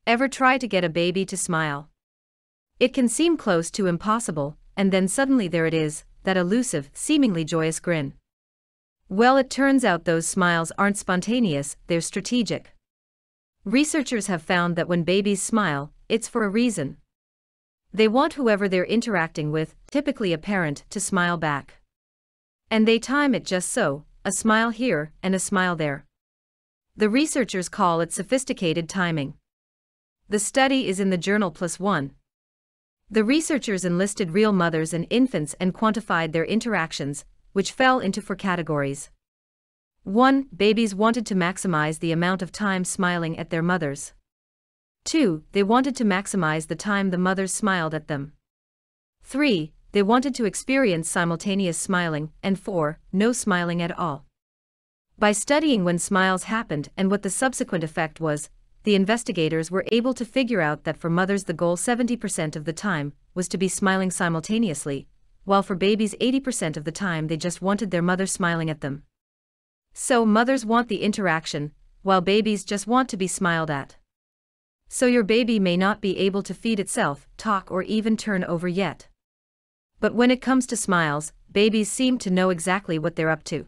Ever try to get a baby to smile? It can seem close to impossible, and then suddenly there it is, that elusive, seemingly joyous grin. Well, it turns out those smiles aren't spontaneous, they're strategic. Researchers have found that when babies smile, it's for a reason. They want whoever they're interacting with, typically a parent, to smile back. And they time it just so, a smile here and a smile there. The researchers call it sophisticated timing. The study is in the journal PLOS ONE. The researchers enlisted real mothers and infants and quantified their interactions, which fell into 4 categories. 1. Babies wanted to maximize the amount of time smiling at their mothers. 2. They wanted to maximize the time the mothers smiled at them. 3. They wanted to experience simultaneous smiling, and 4. No smiling at all. By studying when smiles happened and what the subsequent effect was, the investigators were able to figure out that for mothers the goal 70% of the time was to be smiling simultaneously, while for babies 80% of the time they just wanted their mother smiling at them. So mothers want the interaction, while babies just want to be smiled at. So your baby may not be able to feed itself, talk, or even turn over yet. But when it comes to smiles, babies seem to know exactly what they're up to.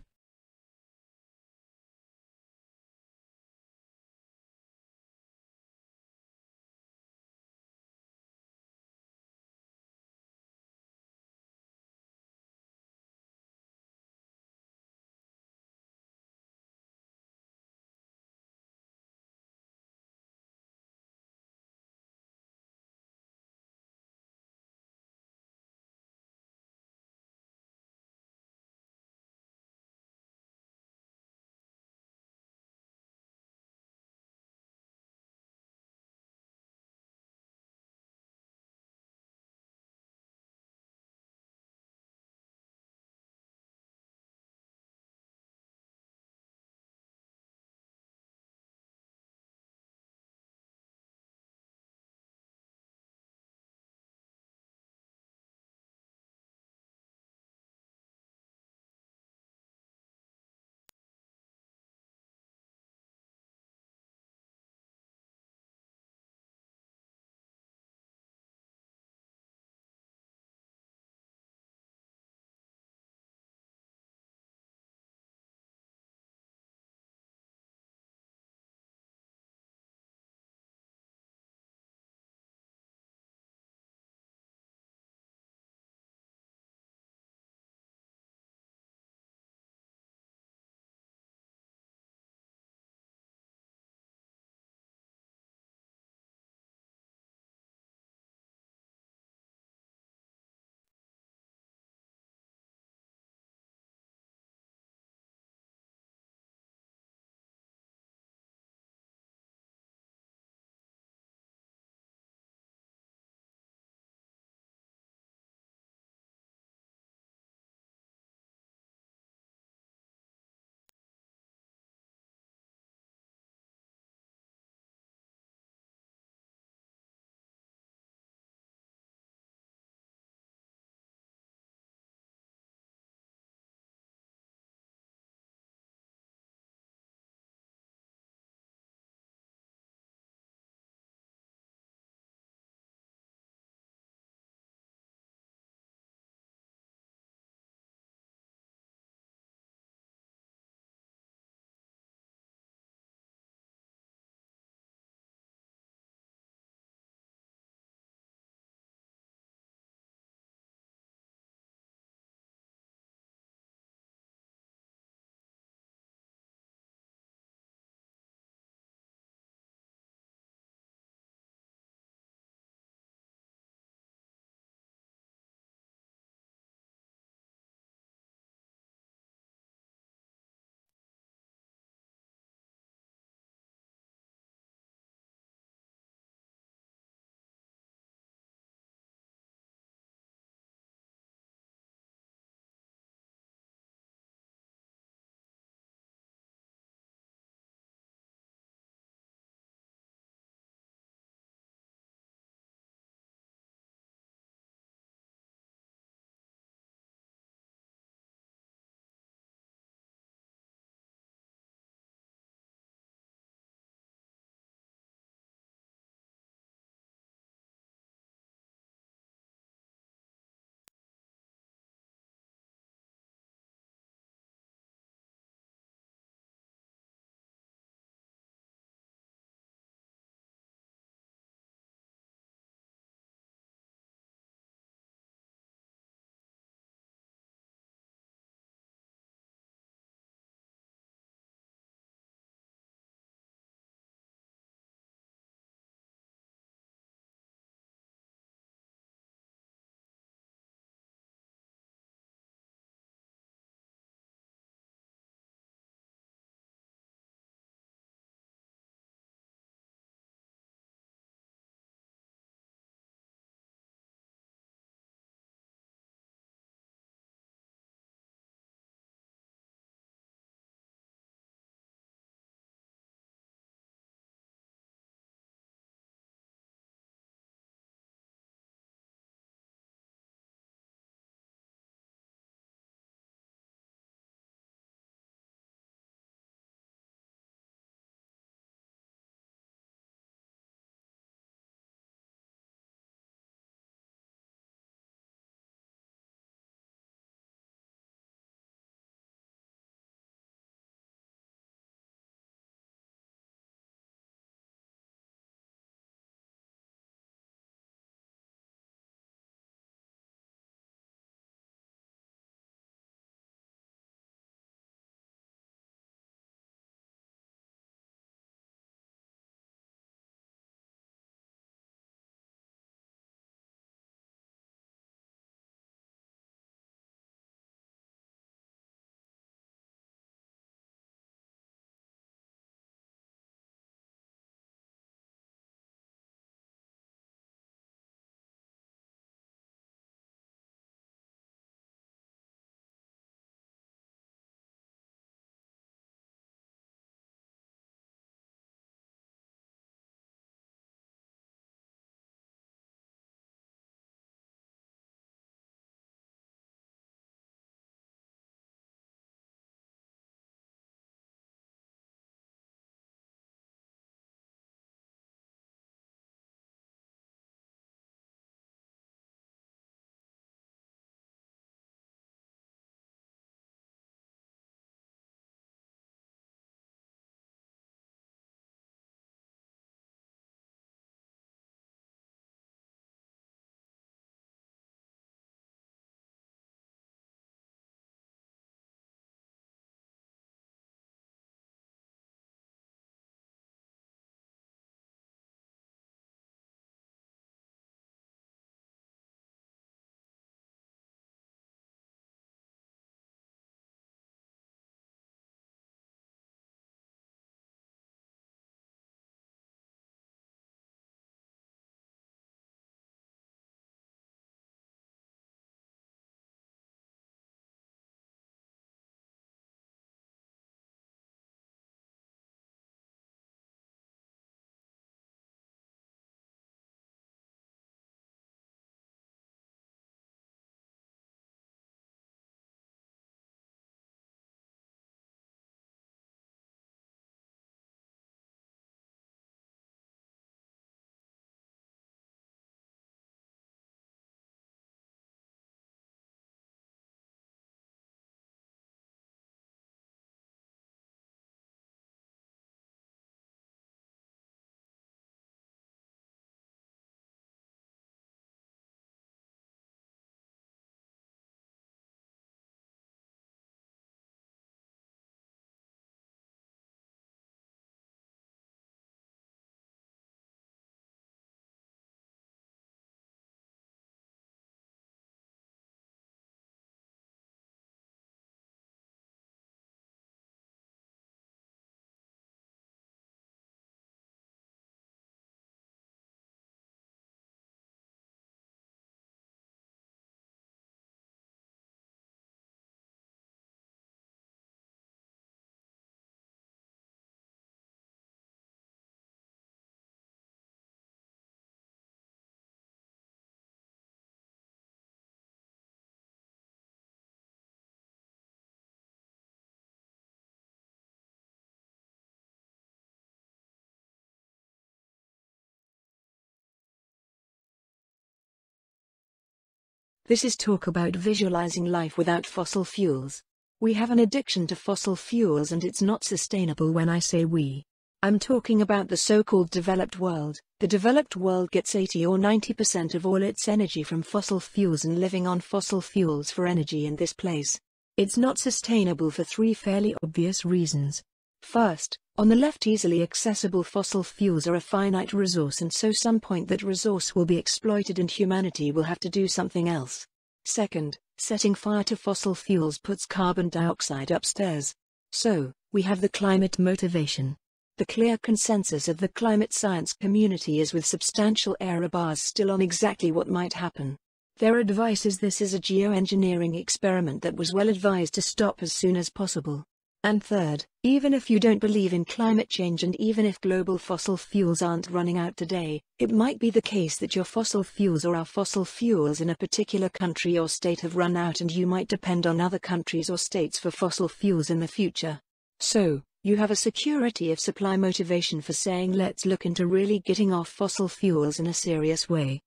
This is talk about visualizing life without fossil fuels. We have an addiction to fossil fuels and it's not sustainable. When I say we, I'm talking about the so-called developed world. The developed world gets 80 or 90% of all its energy from fossil fuels, and living on fossil fuels for energy in this place, it's not sustainable for three fairly obvious reasons. First, on the left, easily accessible fossil fuels are a finite resource, and so some point that resource will be exploited and humanity will have to do something else. Second, setting fire to fossil fuels puts carbon dioxide upstairs. So, we have the climate motivation. The clear consensus of the climate science community is, with substantial error bars still, on exactly what might happen. Their advice is this is a geoengineering experiment that was well advised to stop as soon as possible. And third, even if you don't believe in climate change and even if global fossil fuels aren't running out today, it might be the case that your fossil fuels or our fossil fuels in a particular country or state have run out, and you might depend on other countries or states for fossil fuels in the future. So, you have a security of supply motivation for saying let's look into really getting off fossil fuels in a serious way.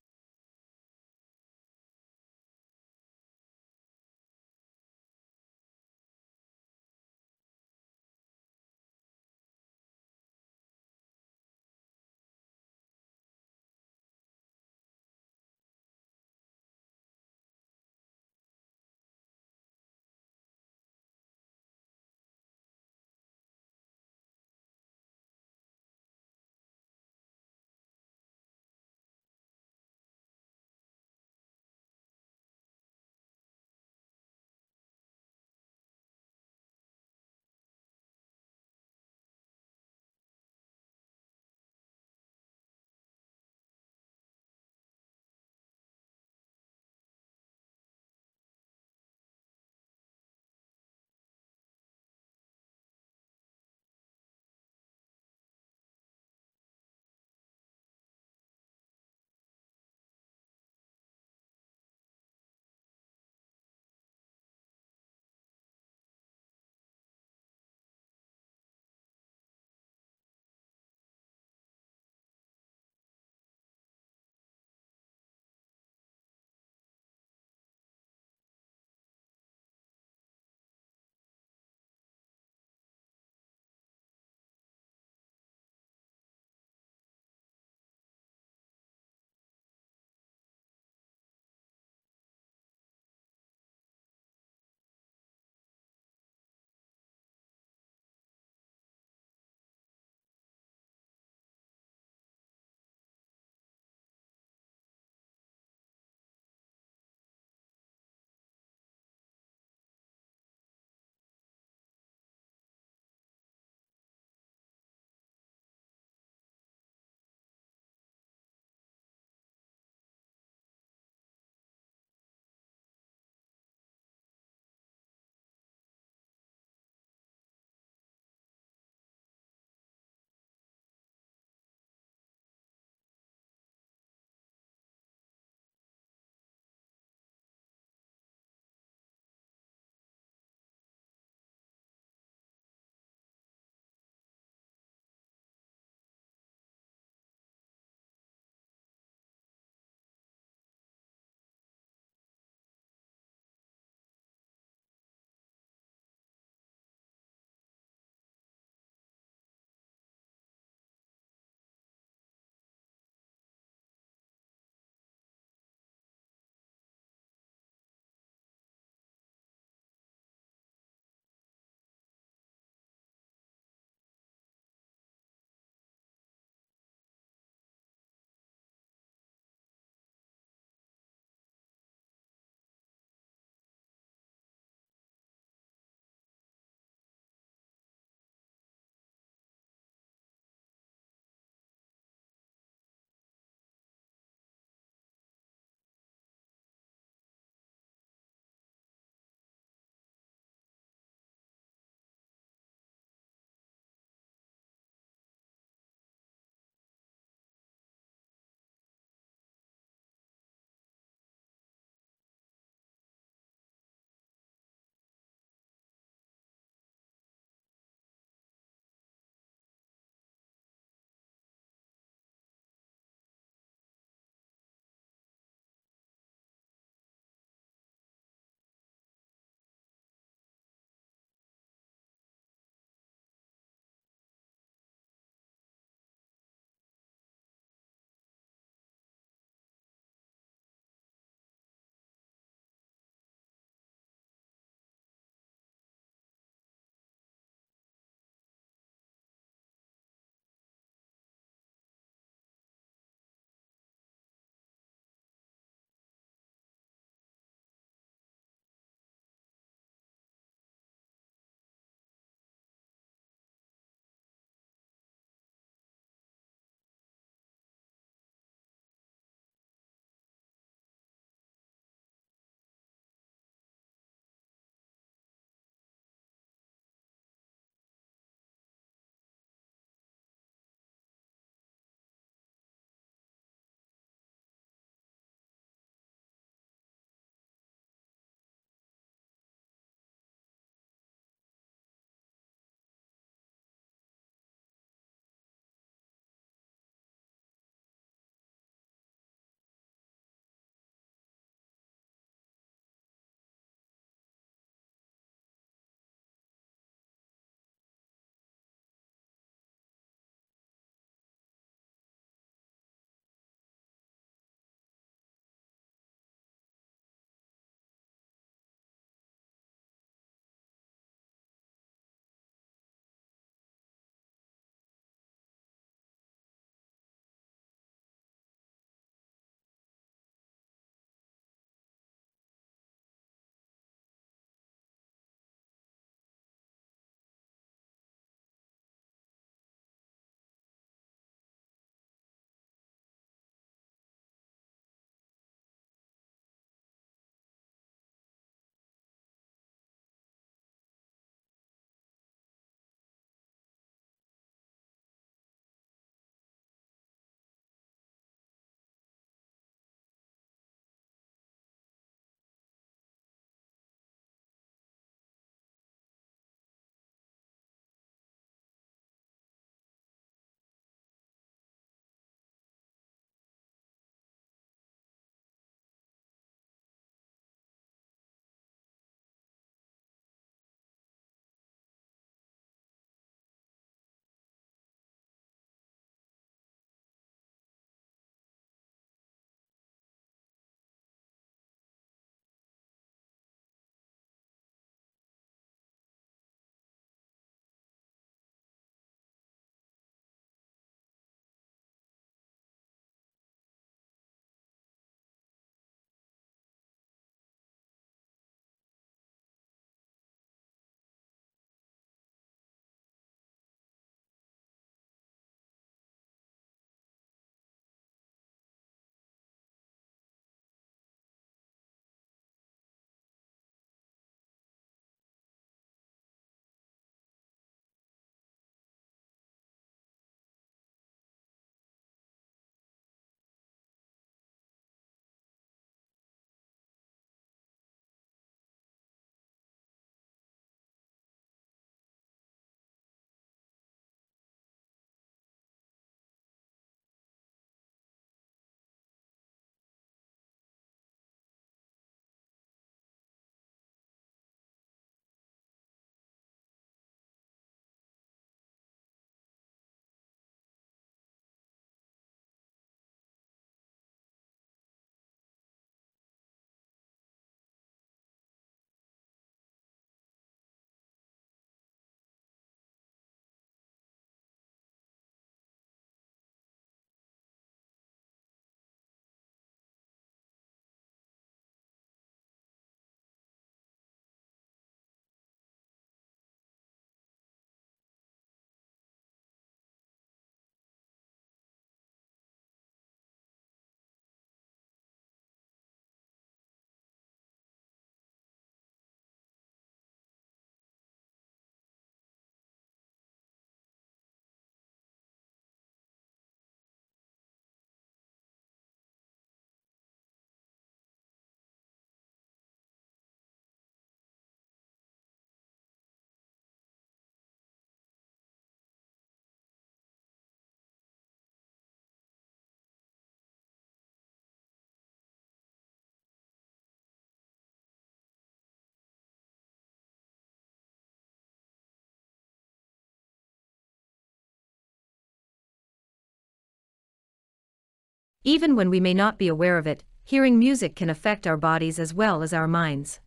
Even when we may not be aware of it, hearing music can affect our bodies as well as our minds.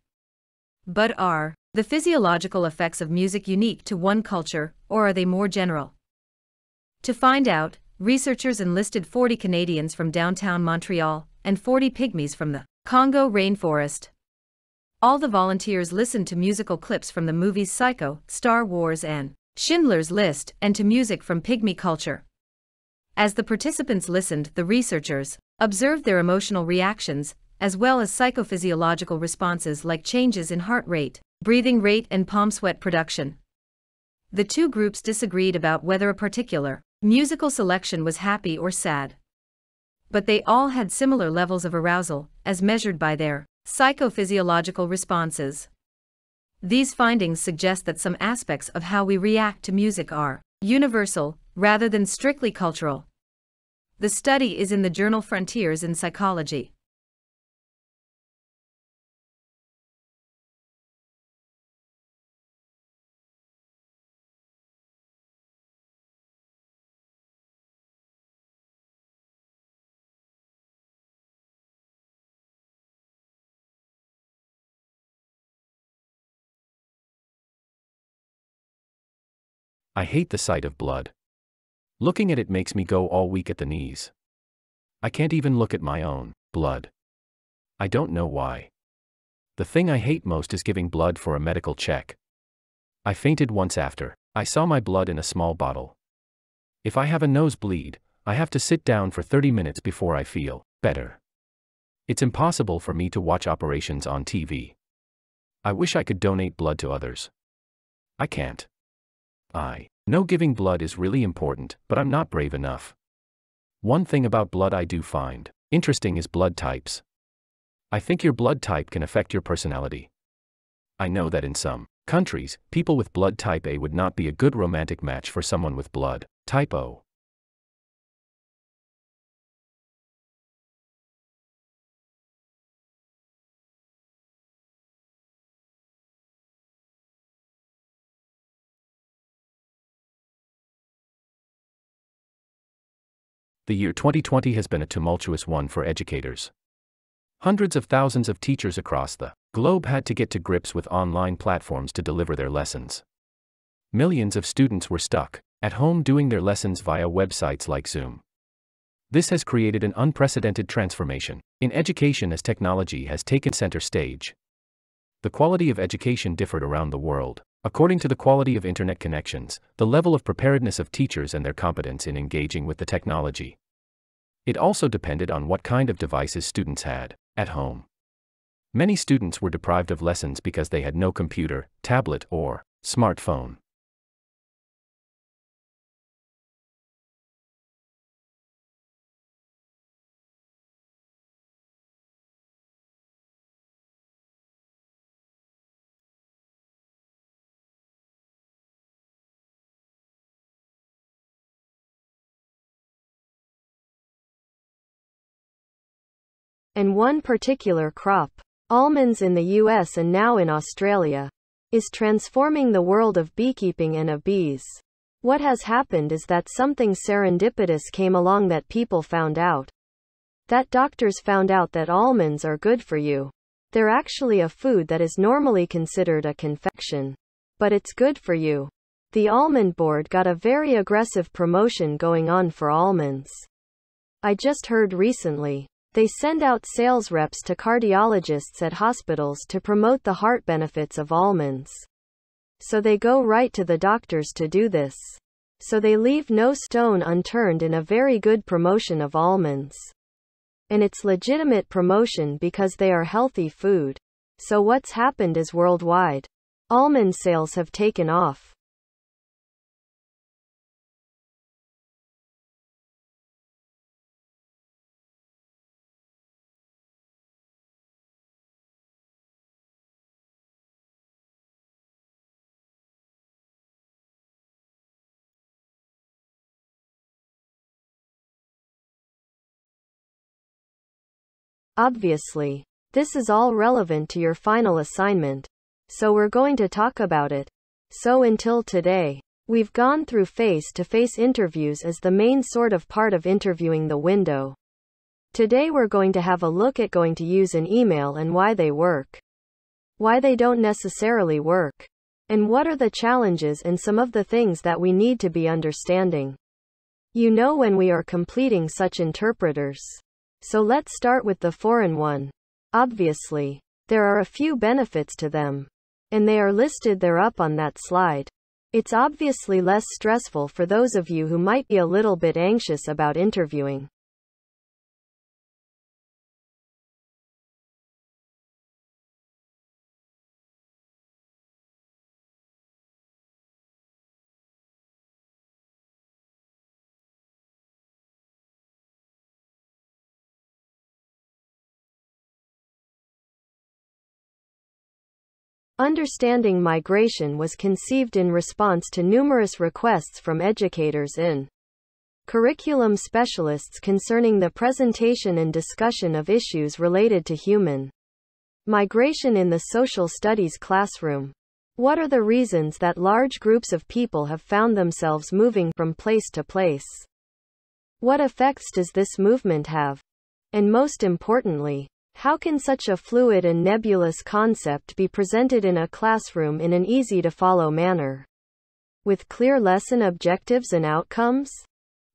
But are the physiological effects of music unique to one culture, or are they more general? To find out, researchers enlisted 40 Canadians from downtown Montreal and 40 Pygmies from the Congo rainforest. All the volunteers listened to musical clips from the movies Psycho, Star Wars and Schindler's List, and to music from Pygmy culture. As the participants listened, the researchers observed their emotional reactions, as well as psychophysiological responses like changes in heart rate, breathing rate, and palm sweat production. The two groups disagreed about whether a particular musical selection was happy or sad. But they all had similar levels of arousal, as measured by their psychophysiological responses. These findings suggest that some aspects of how we react to music are universal, rather than strictly cultural. The study is in the journal Frontiers in Psychology. I hate the sight of blood. Looking at it makes me go all weak at the knees. I can't even look at my own blood. I don't know why. The thing I hate most is giving blood for a medical check. I fainted once after I saw my blood in a small bottle. If I have a nosebleed, I have to sit down for 30 minutes before I feel better. It's impossible for me to watch operations on TV. I wish I could donate blood to others. I can't. I know giving blood is really important, but I'm not brave enough. One thing about blood I do find interesting is blood types. I think your blood type can affect your personality. I know that in some countries, people with blood type A would not be a good romantic match for someone with blood type O. The year 2020 has been a tumultuous one for educators. Hundreds of thousands of teachers across the globe had to get to grips with online platforms to deliver their lessons. Millions of students were stuck at home doing their lessons via websites like Zoom. This has created an unprecedented transformation in education as technology has taken center stage. The quality of education differed around the world. According to the quality of internet connections, the level of preparedness of teachers and their competence in engaging with the technology. It also depended on what kind of devices students had at home. Many students were deprived of lessons because they had no computer, tablet, or smartphone. And one particular crop, almonds in the US and now in Australia, is transforming the world of beekeeping and of bees. What has happened is that something serendipitous came along that people found out. That doctors found out that almonds are good for you. They're actually a food that is normally considered a confection. But it's good for you. The Almond Board got a very aggressive promotion going on for almonds. I just heard recently. They send out sales reps to cardiologists at hospitals to promote the heart benefits of almonds. So they go right to the doctors to do this. So they leave no stone unturned in a very good promotion of almonds. And it's legitimate promotion because they are healthy food. So what's happened is worldwide. Almond sales have taken off. Obviously, this is all relevant to your final assignment. So we're going to talk about it. So until today, we've gone through face-to-face interviews as the main sort of part of interviewing the window. Today we're going to have a look at going to use an email and why they work, why they don't necessarily work, and what are the challenges and some of the things that we need to be understanding. You know, when we are completing such interpreters. So let's start with the foreign one. Obviously, there are a few benefits to them, and they are listed there up on that slide. It's obviously less stressful for those of you who might be a little bit anxious about interviewing. Understanding migration was conceived in response to numerous requests from educators and curriculum specialists concerning the presentation and discussion of issues related to human migration in the social studies classroom. What are the reasons that large groups of people have found themselves moving from place to place? What effects does this movement have? And most importantly, how can such a fluid and nebulous concept be presented in a classroom in an easy-to-follow manner, with clear lesson objectives and outcomes?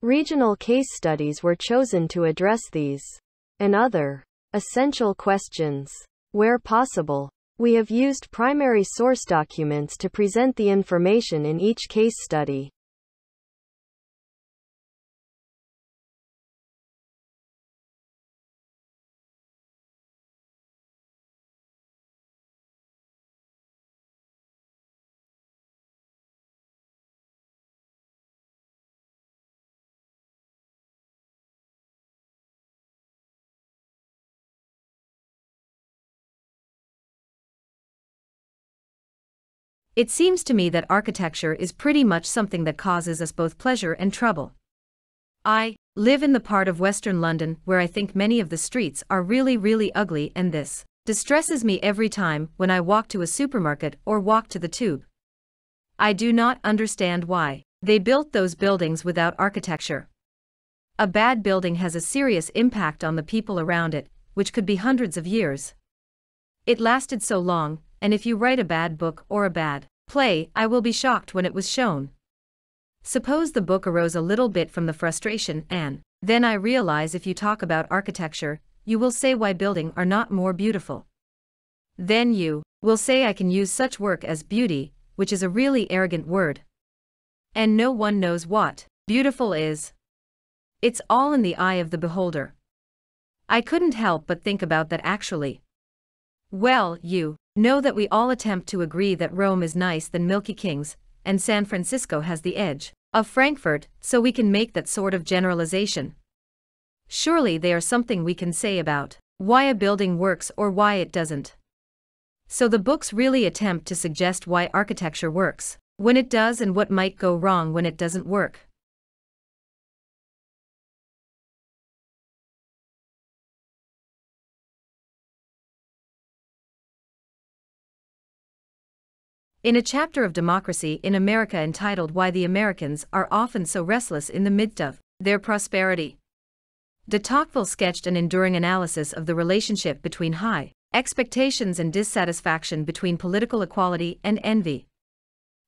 Regional case studies were chosen to address these and other essential questions. Where possible, we have used primary source documents to present the information in each case study. It seems to me that architecture is pretty much something that causes us both pleasure and trouble. I live in the part of Western London where I think many of the streets are really ugly, and this distresses me every time when I walk to a supermarket or walk to the tube. I do not understand why they built those buildings without architecture. A bad building has a serious impact on the people around it, which could be hundreds of years. It lasted so long, and if you write a bad book or a bad play, I will be shocked when it was shown. Suppose the book arose a little bit from the frustration, and then I realize if you talk about architecture, you will say why building are not more beautiful. Then you will say I can use such work as beauty, which is a really arrogant word. And no one knows what beautiful is. It's all in the eye of the beholder. I couldn't help but think about that actually. Well, you know that we all attempt to agree that Rome is nice than Milky Kings, and San Francisco has the edge of Frankfurt, so we can make that sort of generalization. Surely they are something we can say about why a building works or why it doesn't. So the books really attempt to suggest why architecture works when it does and what might go wrong when it doesn't work. In a chapter of Democracy in America entitled Why the Americans Are Often So Restless in the Midst of Their Prosperity, de Tocqueville sketched an enduring analysis of the relationship between high expectations and dissatisfaction, between political equality and envy.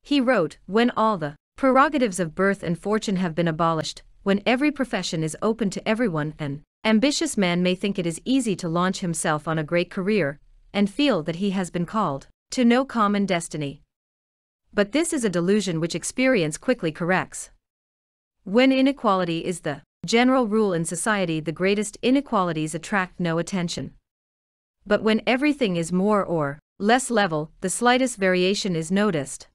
He wrote, "When all the prerogatives of birth and fortune have been abolished, when every profession is open to everyone, an ambitious man may think it is easy to launch himself on a great career, and feel that he has been called to no common destiny. But this is a delusion which experience quickly corrects. When inequality is the general rule in society, the greatest inequalities attract no attention. But when everything is more or less level, the slightest variation is noticed.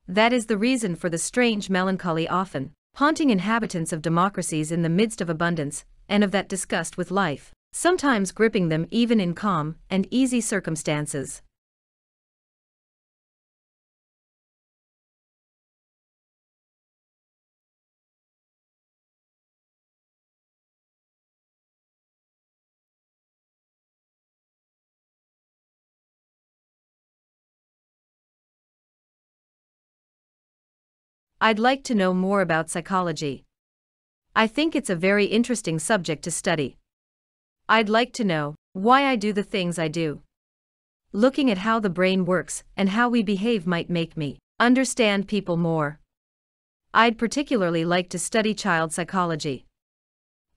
That is the reason for the strange melancholy often haunting inhabitants of democracies in the midst of abundance, and of that disgust with life, sometimes gripping them even in calm and easy circumstances." I'd like to know more about psychology. I think it's a very interesting subject to study. I'd like to know why I do the things I do. Looking at how the brain works and how we behave might make me understand people more. I'd particularly like to study child psychology.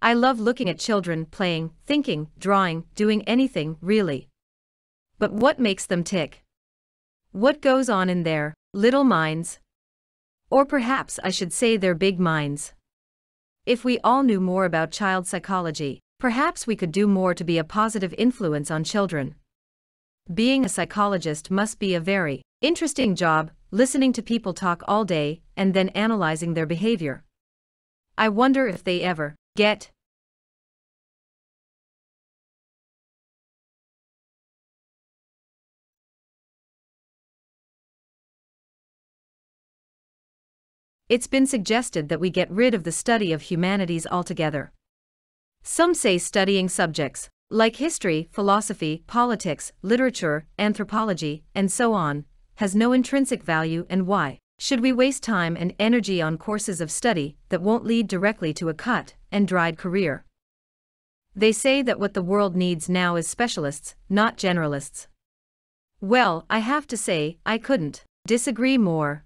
I love looking at children playing, thinking, drawing, doing anything, really. But what makes them tick? What goes on in their little minds? Or perhaps I should say their big minds. If we all knew more about child psychology, perhaps we could do more to be a positive influence on children. Being a psychologist must be a very interesting job, listening to people talk all day and then analyzing their behavior. I wonder if they ever get It's been suggested that we get rid of the study of humanities altogether. Some say studying subjects like history, philosophy, politics, literature, anthropology, and so on, has no intrinsic value, and why should we waste time and energy on courses of study that won't lead directly to a cut and dried career? They say that what the world needs now is specialists, not generalists. Well, I have to say, I couldn't disagree more.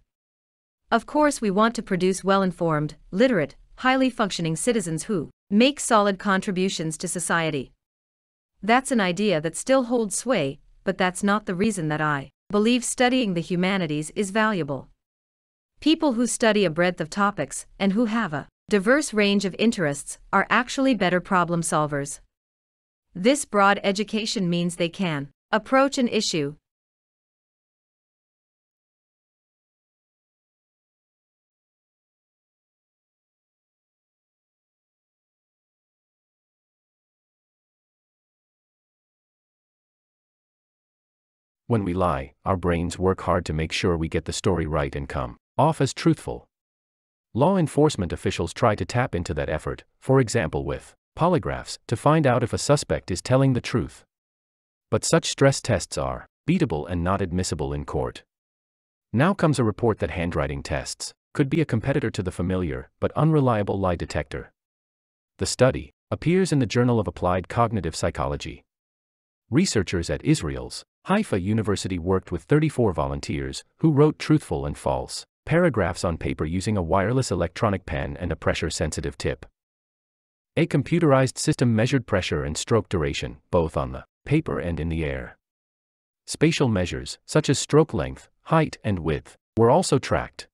Of course, we want to produce well-informed, literate, highly functioning citizens who make solid contributions to society. That's an idea that still holds sway, but that's not the reason that I believe studying the humanities is valuable. People who study a breadth of topics and who have a diverse range of interests are actually better problem solvers. This broad education means they can approach an issue When we lie, our brains work hard to make sure we get the story right and come off as truthful. Law enforcement officials try to tap into that effort, for example with polygraphs, to find out if a suspect is telling the truth. But such stress tests are beatable and not admissible in court. Now comes a report that handwriting tests could be a competitor to the familiar but unreliable lie detector. The study appears in the Journal of Applied Cognitive Psychology. Researchers at Israel's Haifa University worked with 34 volunteers who wrote truthful and false paragraphs on paper using a wireless electronic pen and a pressure-sensitive tip. A computerized system measured pressure and stroke duration, both on the paper and in the air. Spatial measures, such as stroke length, height, and width, were also tracked.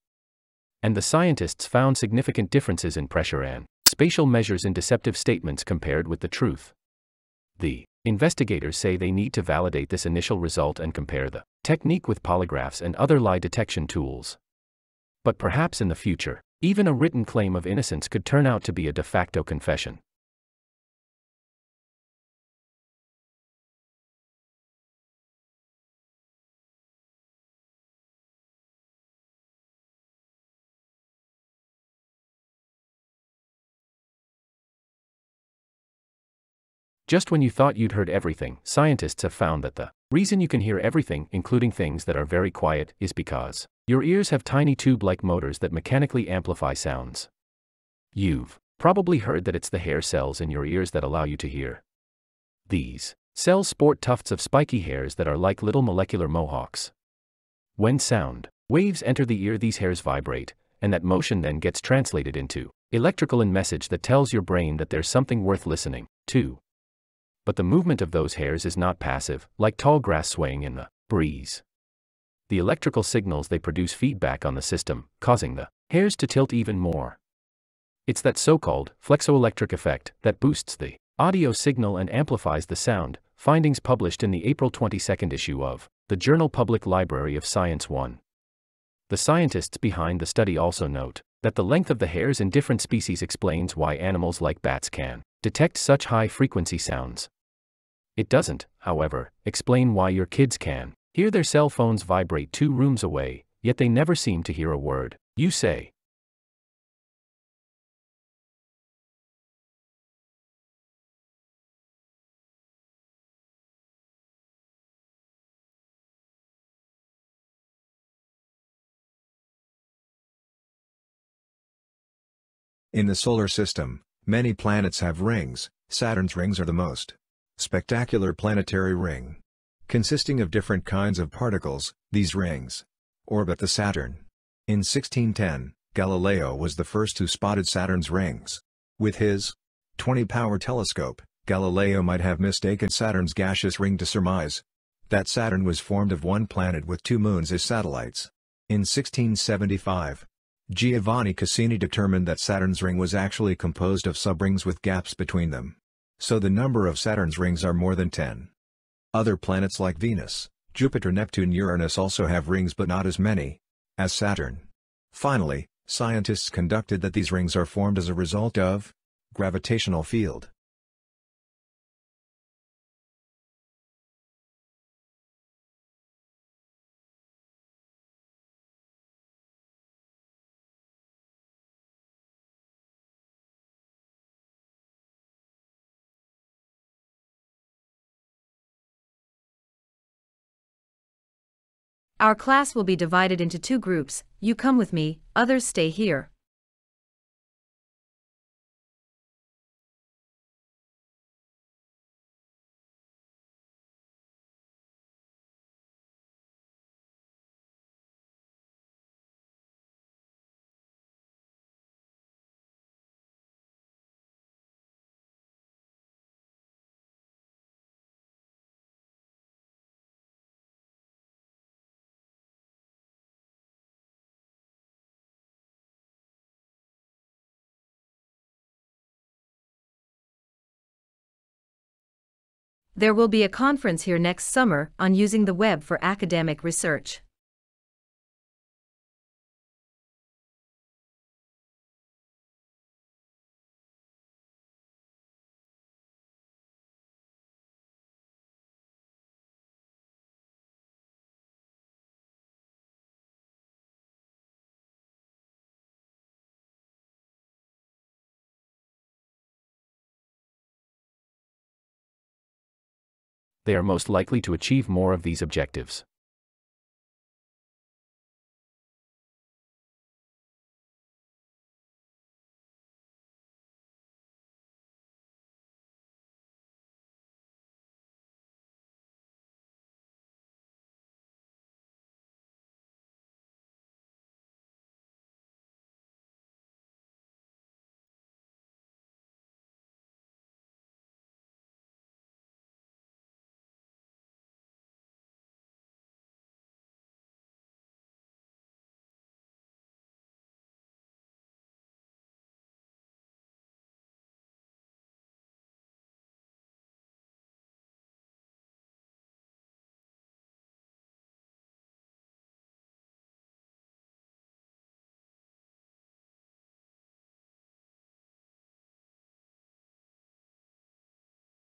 And the scientists found significant differences in pressure and spatial measures in deceptive statements compared with the truth. The investigators say they need to validate this initial result and compare the technique with polygraphs and other lie detection tools. But perhaps in the future, even a written claim of innocence could turn out to be a de facto confession. Just when you thought you'd heard everything, scientists have found that the reason you can hear everything, including things that are very quiet, is because your ears have tiny tube-like motors that mechanically amplify sounds. You've probably heard that it's the hair cells in your ears that allow you to hear. These cells sport tufts of spiky hairs that are like little molecular mohawks. When sound waves enter the ear, these hairs vibrate, and that motion then gets translated into electrical message that tells your brain that there's something worth listening to. But the movement of those hairs is not passive, like tall grass swaying in the breeze. The electrical signals they produce feedback on the system, causing the hairs to tilt even more. It's that so-called flexoelectric effect that boosts the audio signal and amplifies the sound, findings published in the April 22 issue of the journal Public Library of Science 1. The scientists behind the study also note that the length of the hairs in different species explains why animals like bats can detect such high-frequency sounds. It doesn't, however, explain why your kids can hear their cell phones vibrate 2 rooms away, yet they never seem to hear a word you say. In the solar system, many planets have rings, Saturn's rings are the most spectacular planetary ring. Consisting of different kinds of particles, these rings orbit the Saturn. In 1610, Galileo was the first who spotted Saturn's rings. With his 20-power telescope, Galileo might have mistaken Saturn's gaseous ring to surmise that Saturn was formed of one planet with two moons as satellites. In 1675, Giovanni Cassini determined that Saturn's ring was actually composed of subrings with gaps between them. So the number of Saturn's rings are more than 10. Other planets like Venus, Jupiter, Neptune, Uranus also have rings but not as many as Saturn. Finally, scientists conducted that these rings are formed as a result of gravitational field. Our class will be divided into two groups, you come with me, others stay here. There will be a conference here next summer on using the web for academic research. They are most likely to achieve more of these objectives.